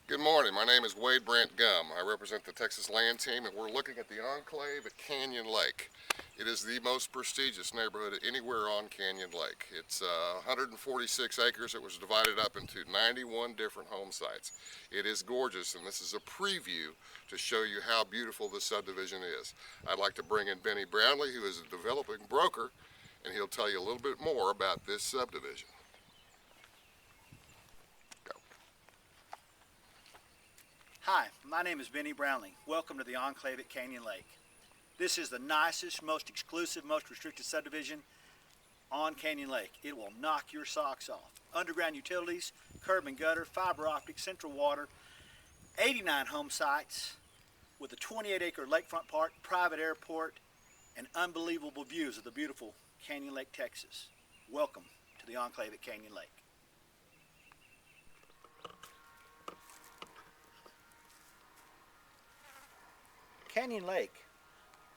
Good morning. My name is Wade Brant Gum. I represent the Texas Land Team, and we're looking at the Enclave at Canyon Lake. It is the most prestigious neighborhood anywhere on Canyon Lake. It's 146 acres. It was divided up into 91 different home sites. It is gorgeous, and this is a preview to show you how beautiful this subdivision is. I'd like to bring in Benny Brownlee, who is a developing broker, and he'll tell you a little bit more about this subdivision. Hi, my name is Benny Brownlee. Welcome to the Enclave at Canyon Lake. This is the nicest, most exclusive, most restricted subdivision on Canyon Lake. It will knock your socks off. Underground utilities, curb and gutter, fiber optic, central water, 89 home sites with a 28-acre lakefront park, private airport, and unbelievable views of the beautiful Canyon Lake, Texas. Welcome to the Enclave at Canyon Lake. Canyon Lake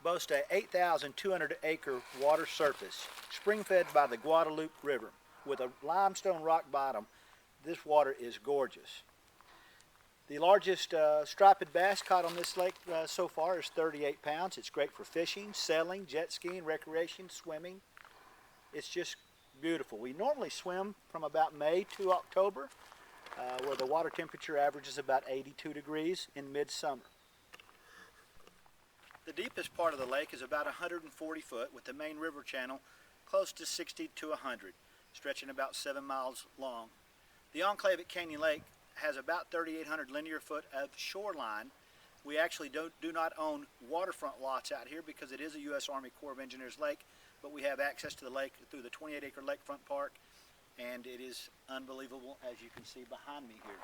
boasts a 8,200 acre water surface, spring-fed by the Guadalupe River. With a limestone rock bottom, this water is gorgeous. The largest striped bass caught on this lake so far is 38 pounds. It's great for fishing, sailing, jet skiing, recreation, swimming. It's just beautiful. We normally swim from about May to October, where the water temperature averages about 82 degrees in midsummer. The deepest part of the lake is about 140 foot, with the main river channel close to 60 to 100, stretching about 7 miles long. The Enclave at Canyon Lake has about 3,800 linear foot of shoreline. We actually do not own waterfront lots out here because it is a U.S. Army Corps of Engineers lake, but we have access to the lake through the 28-acre lakefront park, and it is unbelievable, as you can see behind me here.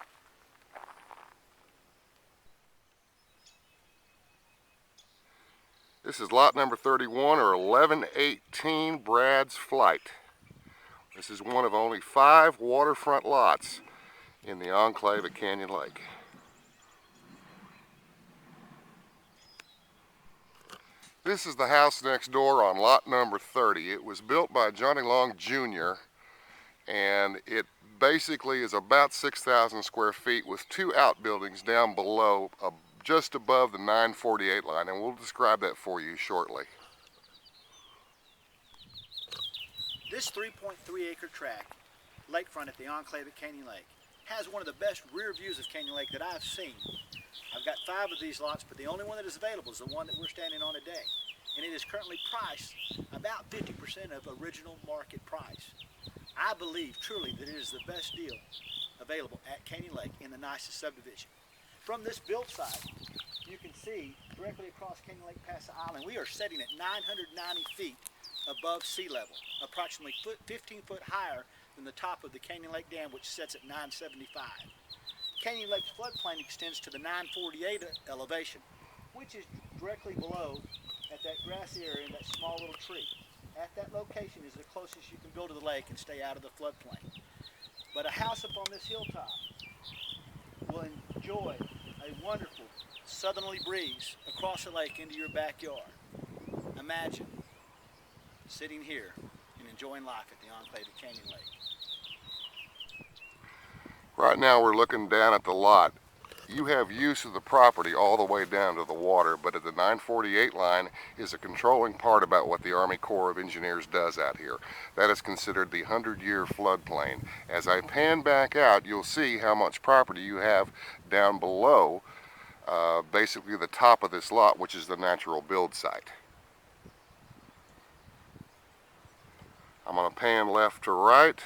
This is lot number 31, or 1118 Brad's Flight. This is one of only 5 waterfront lots in the Enclave at Canyon Lake. This is the house next door on lot number 30. It was built by Johnny Long Jr. and it basically is about 6,000 square feet with 2 outbuildings down below, just above the 948 line, and we'll describe that for you shortly. This 3.3 acre tract, lakefront at the Enclave at Canyon Lake, has one of the best rear views of Canyon Lake that I've seen. I've got 5 of these lots, but the only one that is available is the one that we're standing on today. And it is currently priced about 50% of original market price. I believe truly that it is the best deal available at Canyon Lake in the nicest subdivision. From this build site, you can see directly across Canyon Lake past the island, we are sitting at 990 feet above sea level, approximately 15 foot higher than the top of the Canyon Lake Dam, which sits at 975. Canyon Lake's floodplain extends to the 948 elevation, which is directly below at that grassy area in that small little tree. At that location is the closest you can build to the lake and stay out of the floodplain. But a house up on this hilltop will enjoy a wonderful southerly breeze across the lake into your backyard. Imagine sitting here and enjoying life at the Enclave at Canyon Lake. Right now we're looking down at the lot. You have use of the property all the way down to the water, but at the 948 line is a controlling part about what the Army Corps of Engineers does out here. That is considered the 100-year floodplain. As I pan back out, you'll see how much property you have down below, basically the top of this lot, which is the natural build site. I'm going to pan left to right.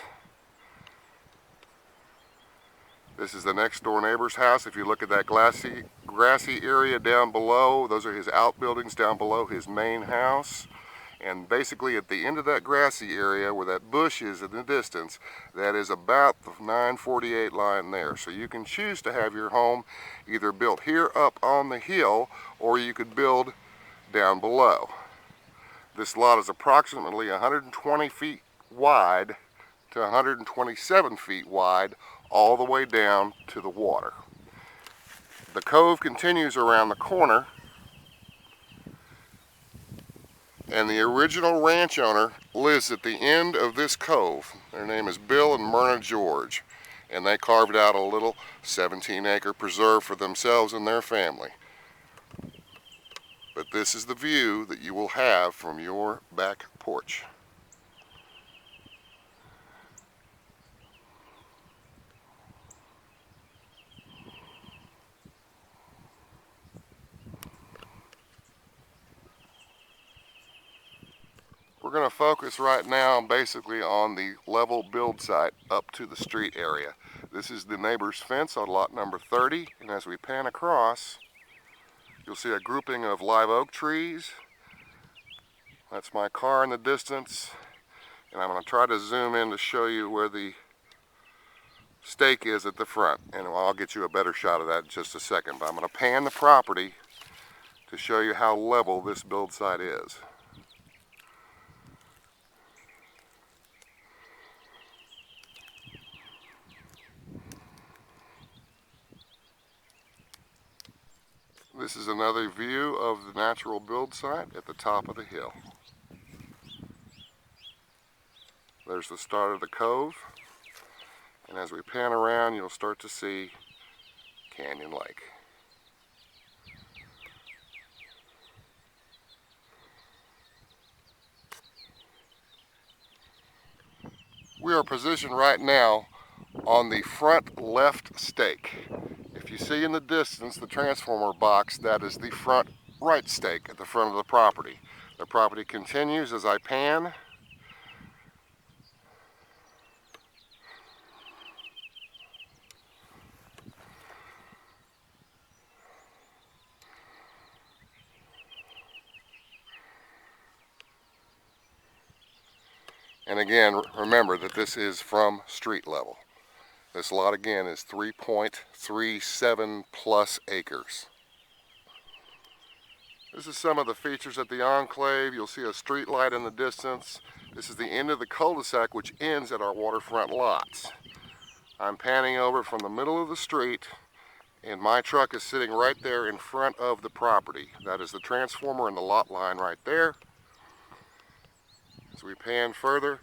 This is the next door neighbor's house. If you look at that grassy area down below, those are his outbuildings down below his main house. And basically at the end of that grassy area where that bush is in the distance, that is about the 948 line there. So you can choose to have your home either built here up on the hill, or you could build down below. This lot is approximately 120 feet wide to 127 feet wide, all the way down to the water. The cove continues around the corner, and the original ranch owner lives at the end of this cove. Their name is Bill and Myrna George, and they carved out a little 17-acre preserve for themselves and their family. But this is the view that you will have from your back porch. We're going to focus right now basically on the level build site up to the street area. This is the neighbor's fence on lot number 30, and as we pan across, you'll see a grouping of live oak trees. That's my car in the distance, and I'm going to try to zoom in to show you where the stake is at the front, and I'll get you a better shot of that in just a second. But I'm going to pan the property to show you how level this build site is. This is another view of the natural build site at the top of the hill. There's the start of the cove, and as we pan around, you'll start to see Canyon Lake. We are positioned right now on the front left stake. If you see in the distance the transformer box, that is the front right stake at the front of the property. The property continues as I pan. And again, remember that this is from street level. This lot again is 3.37 plus acres. This is some of the features at the Enclave. You'll see a street light in the distance. This is the end of the cul-de-sac, which ends at our waterfront lots. I'm panning over from the middle of the street, and my truck is sitting right there in front of the property. That is the transformer and the lot line right there. As we pan further,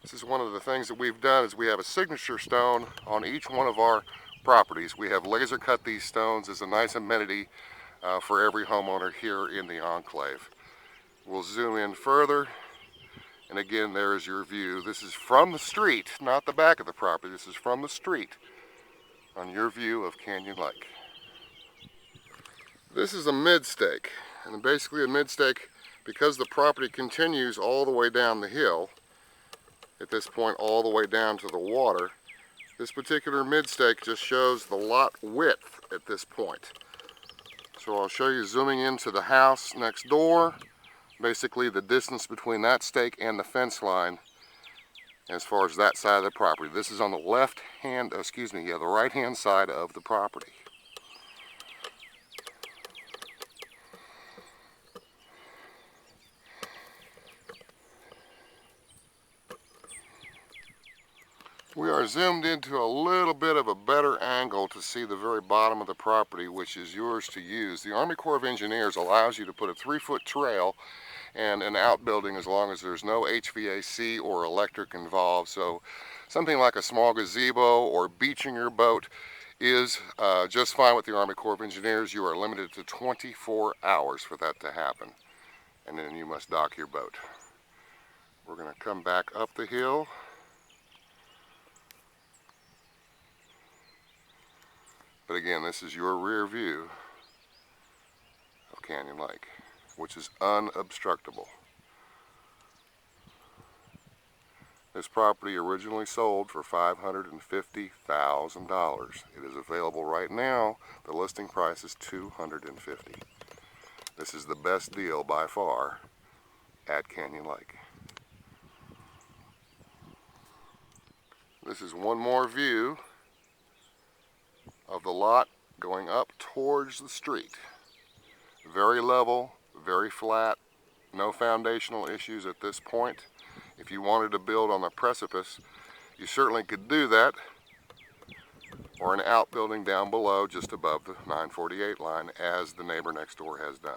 this is one of the things that we've done is we have a signature stone on each one of our properties. We have laser cut these stones as a nice amenity for every homeowner here in the Enclave. We'll zoom in further, and again, there is your view. This is from the street, not the back of the property. This is from the street on your view of Canyon Lake. This is a mid-stake, and basically a mid-stake, because the property continues all the way down the hill, at this point all the way down to the water, this particular mid-stake just shows the lot width at this point. So I'll show you zooming into the house next door, basically the distance between that stake and the fence line as far as that side of the property. This is on the the right-hand side of the property. We are zoomed into a little bit of a better angle to see the very bottom of the property, which is yours to use. The Army Corps of Engineers allows you to put a 3-foot trail and an outbuilding as long as there's no HVAC or electric involved. So something like a small gazebo or beaching your boat is just fine with the Army Corps of Engineers. You are limited to 24 hours for that to happen, and then you must dock your boat. We're going to come back up the hill. But again, this is your rear view of Canyon Lake, which is unobstructable. This property originally sold for $550,000. It is available right now. The listing price is $250,000. This is the best deal by far at Canyon Lake. This is one more view of the lot going up towards the street. Very level, very flat, no foundational issues at this point. If you wanted to build on the precipice, you certainly could do that, or an outbuilding down below just above the 948 line, as the neighbor next door has done.